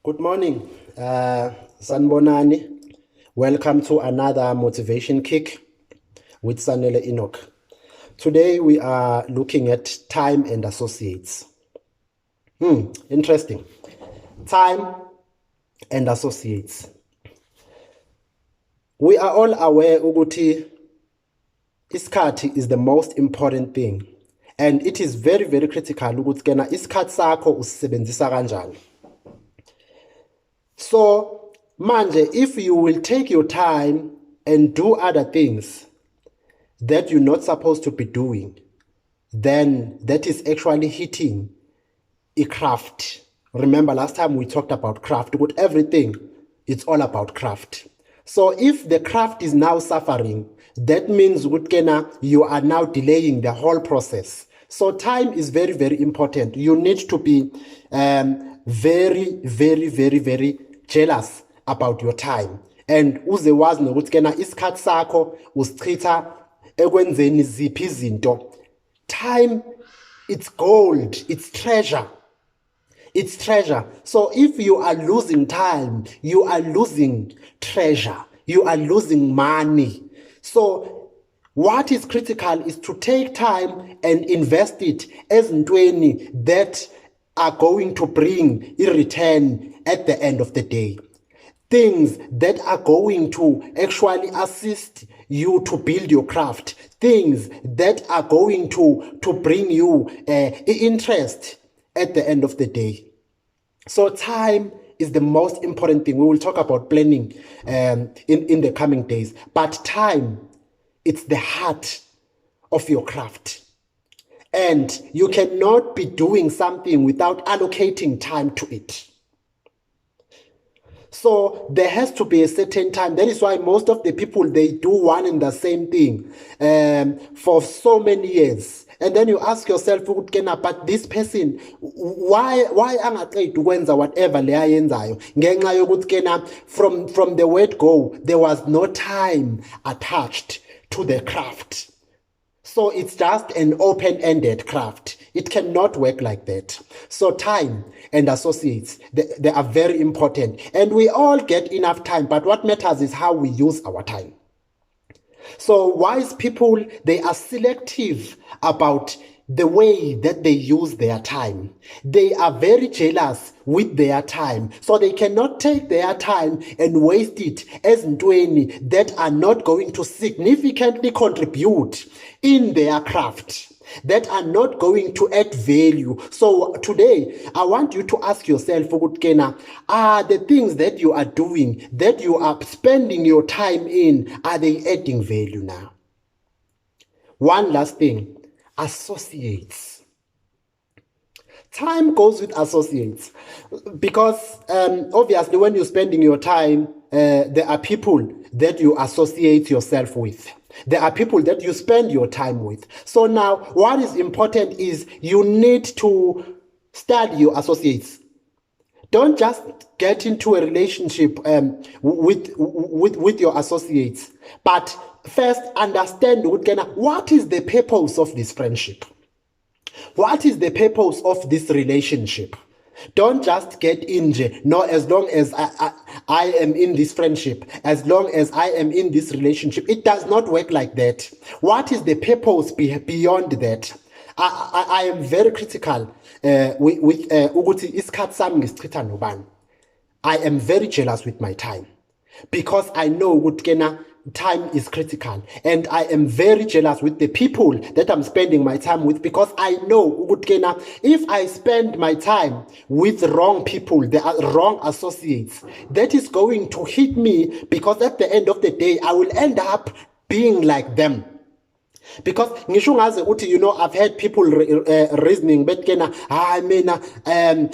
Good morning, Sanbonani. Welcome to another Motivation Kick with Sanele Enoch. Today we are looking at time and associates. Interesting. Time and associates. We are all aware ukuthi isikhathi is the most important thing, and it is very, very critical ukuthi kena isikhathi sakho usisebenzisa kanjani. So, manje, if you will take your time and do other things that you're not supposed to be doing, then that is actually hitting a craft. Remember last time we talked about craft, with everything, it's all about craft. So if the craft is now suffering, that means you are now delaying the whole process. So time is very, very important. You need to be very, very, very, very jealous about your time. And uze wazi nokuthi kena isikhathi sakho usichitha ekwenzeni ziphi izinto. Time, it's gold, it's treasure. It's treasure. So if you are losing time, you are losing treasure. You are losing money. So what is critical is to take time and invest it as ntweni that are going to bring a return at the end of the day. Things that are going to actually assist you to build your craft. Things that are going to bring you interest at the end of the day. So time is the most important thing. We will talk about planning in the coming days. But time, it's the heart of your craft. And you cannot be doing something without allocating time to it. So there has to be a certain time. That is why most of the people, they do one and the same thing for so many years. And then you ask yourself, but this person, why angaqedi ukwenza whatever le ayenzayo? Ngenxa yokuthi from the word go, there was no time attached to the craft. So it's just an open-ended craft. It cannot work like that. So time and associates, they are very important. And we all get enough time, but what matters is how we use our time. So wise people, they are selective about the way that they use their time. They are very jealous with their time. So they cannot take their time and waste it as ntweni that are not going to significantly contribute in their craft, that are not going to add value. So today, I want you to ask yourself, are the things that you are doing, that you are spending your time in, are they adding value now? One last thing, associates. Time goes with associates because obviously when you're spending your time, there are people that you associate yourself with. There are people that you spend your time with. So now what is important is you need to study your associates. Don't just get into a relationship with your associates, but first understand what is the purpose of this friendship. What is the purpose of this relationship? Don't just get in. No, as long as I am in this friendship, as long as I am in this relationship, it does not work like that. What is the purpose beyond that? I am very critical with ukuthi isikhathi sami ngisichitha nobani. I am very jealous with my time because I know ukuthi time is critical, and I am very jealous with the people that I'm spending my time with because I know if I spend my time with wrong people, the wrong associates, that is going to hit me because at the end of the day, I will end up being like them. Because I've heard people reasoning but mina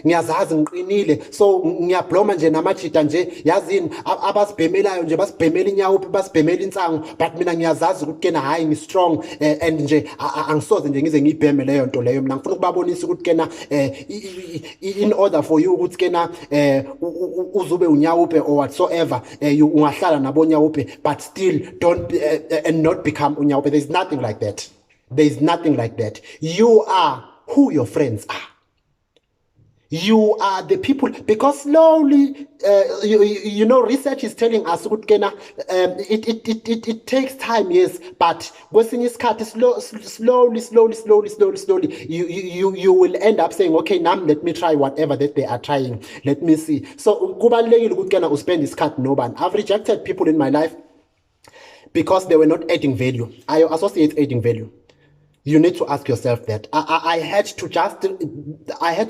ngiyazazi ngiqinile so ngiyabloma nje namajita nje yazini abasibhemelayo nje basibhemela inyawo basibhemela insango but mina ngiyazazi ukuthi hayi ngi strong and nje angisoze nje ngize ngibheme leyo nto leyo mina ngifuna ukubabonisa ukuthi in order for you ukuthi uzube unyawupe or whatsoever ungahlala nabo nyawupe but still don't and not become unyawupe. There's nothing like that. There is nothing like that. You are who your friends are. You are the people, because slowly, you know, research is telling us it takes time, yes, but slowly, you will end up saying, okay, now let me try whatever that they are trying. Let me see. So kubalulekile ukuthi uspend isikhathi nobani. I've rejected people in my life because they were not adding value. I associate adding value. You need to ask yourself that. I had to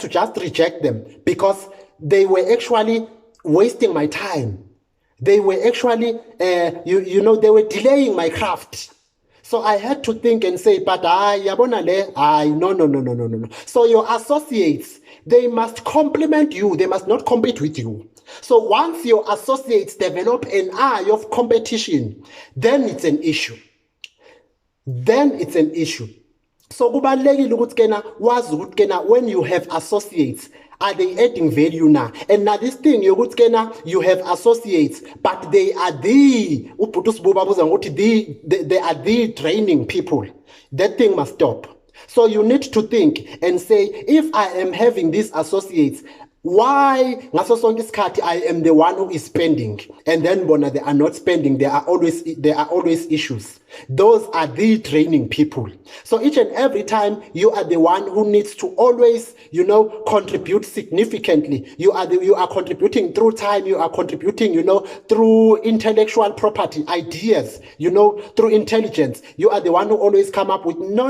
just reject them because they were actually wasting my time. They were actually, they were delaying my craft. So I had to think and say, but no. So your associates, they must complement you. They must not compete with you. So once your associates develop an eye of competition, then it's an issue. So kubalulekile ukuthi kena wazi ukuthi kena when you have associates, are they adding value now? And now this thing yokuthi kena you have associates, but they are they are the training people. That thing must stop. So you need to think and say, if I am having these associates, why ngaso sonke isikhathi I am the one who is spending, and then bona they are not spending, there are always issues. Those are the training people. So each and every time you are the one who needs to always, contribute significantly. You are contributing through time, you are contributing, through intellectual property, ideas, through intelligence. You are the one who always come up with no.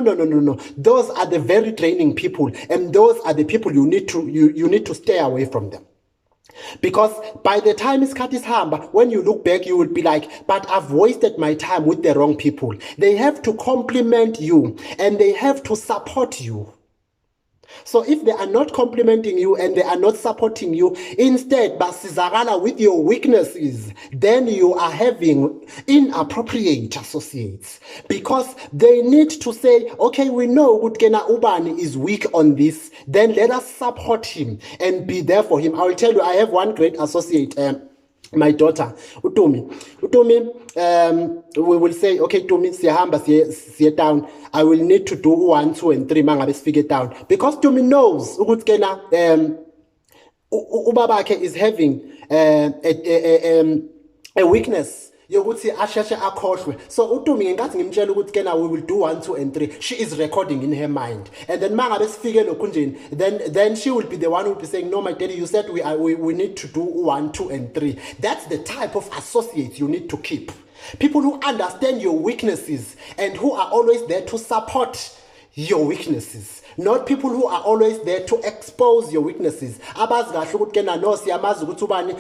Those are the very training people, and those are the people you need to stay away from them. Because by the time isikhathi sihamba, when you look back, you will be like, but I've wasted my time with the wrong people. They have to complement you and they have to support you. So if they are not complimenting you and they are not supporting you, instead basizakala with your weaknesses, then you are having inappropriate associates, because they need to say, okay, we know Gutkena Ubani is weak on this, then let us support him and be there for him. I will tell you, I have one great associate, my daughter, Utumi, we will say, okay, Tumi, siyahamba siye down. I will need to do 1, 2, and 3 mangabe sifike down, because Tumi knows ukuthi kena ubabakhe is having a weakness yokuthi asheshe akhohlwe. So uTumi ngenkathi ngimtshela ukuthi kena we will do 1, 2, and 3, she is recording in her mind, and then mangabe sifike lokhu nje, then she will be the one who will be saying, no, my daddy, you said we need to do 1, 2, and 3. That's the type of associates you need to keep. People who understand your weaknesses and who are always there to support your weaknesses, not people who are always there to expose your weaknesses. Abazi kahle ukuthi kena no siyamazi ukuthi ubani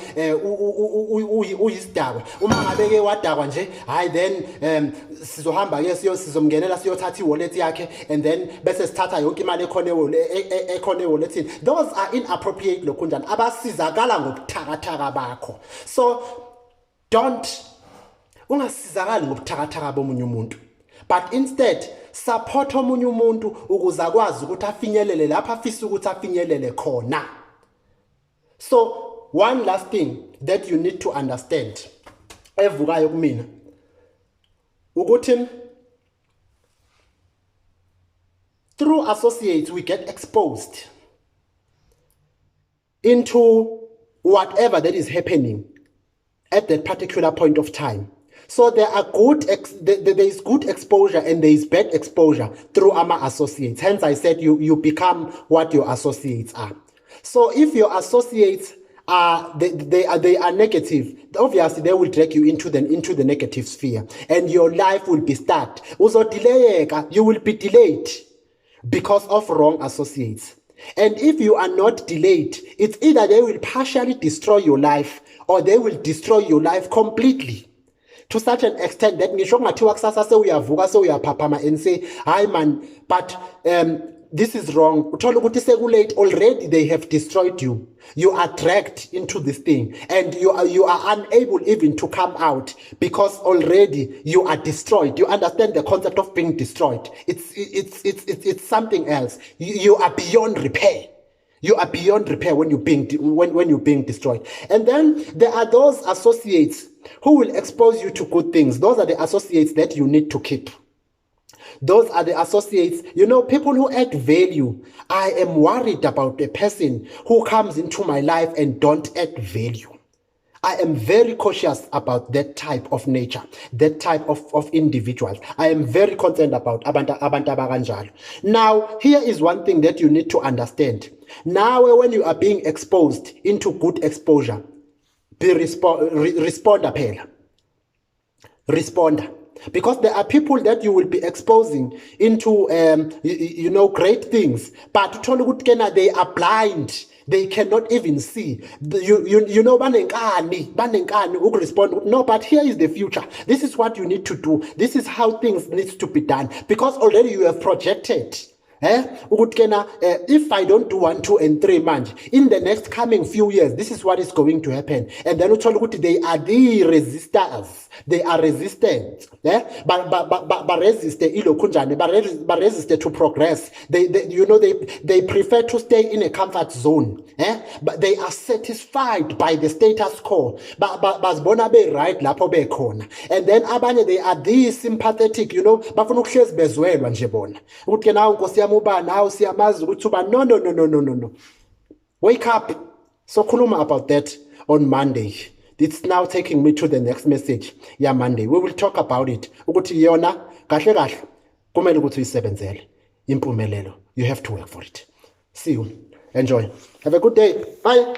uyisidakwa, uma ngabe ke wadakwa nje, hayi then sizohamba ke sizomngenela siyothatha iwallet yakhe, and then bese sithatha yonke imali ekhona ewalletini. Those are inappropriate lokhu njani, abasizakala ngobuthakathaka bakho. So don't ungasizakali ngobuthakathaka bomunye umuntu, but instead support omunye umuntu ukuze akwazi ukuthi afinyelele lapha afisa ukuthi afinyelele khona. So one last thing that you need to understand evukayo kumina ukuthi through associates we get exposed into whatever that is happening at that particular point of time. So there are there is good exposure and there is bad exposure through our associates. Hence I said you become what your associates are. So if your associates are they are negative, obviously they will drag you into the negative sphere, and your life will be stuck. You will be delayed because of wrong associates. And if you are not delayed, it's either they will partially destroy your life or they will destroy your life completely. To such an extent that ngisho kungathiwa kusasa sewuyavuka sewuyaphaphama and say, hi man, but this is wrong. Uthola ukuthi sekulate already, they have destroyed you. You are dragged into this thing and you are unable even to come out because already you are destroyed. You understand the concept of being destroyed. It's something else. You are beyond repair. You are beyond repair when you're being destroyed. And then there are those associates who will expose you to good things. Those are the associates that you need to keep. Those are the associates. You know, people who add value. I am worried about a person who comes into my life and don't add value. I am very cautious about that type of nature, that type of individuals. I am very concerned about abantu abakanjalo. Now, here is one thing that you need to understand. Now, when you are being exposed into good exposure, be responder phela. Responder. Because there are people that you will be exposing into, great things. But they are blind. They cannot even see. You know, respond. No, but here is the future. This is what you need to do. This is how things need to be done. Because already you have projected. If I don't do 1, 2, and 3 months, in the next coming few years, this is what is going to happen. And then they are the resistors. They are resistant. But resist to progress. They prefer to stay in a comfort zone. But they are satisfied by the status quo. But right, and then they are the sympathetic, no. Wake up. So khuluma about that on Monday. It's now taking me to the next message. Yeah, Monday. We will talk about it. You have to work for it. See you. Enjoy. Have a good day. Bye.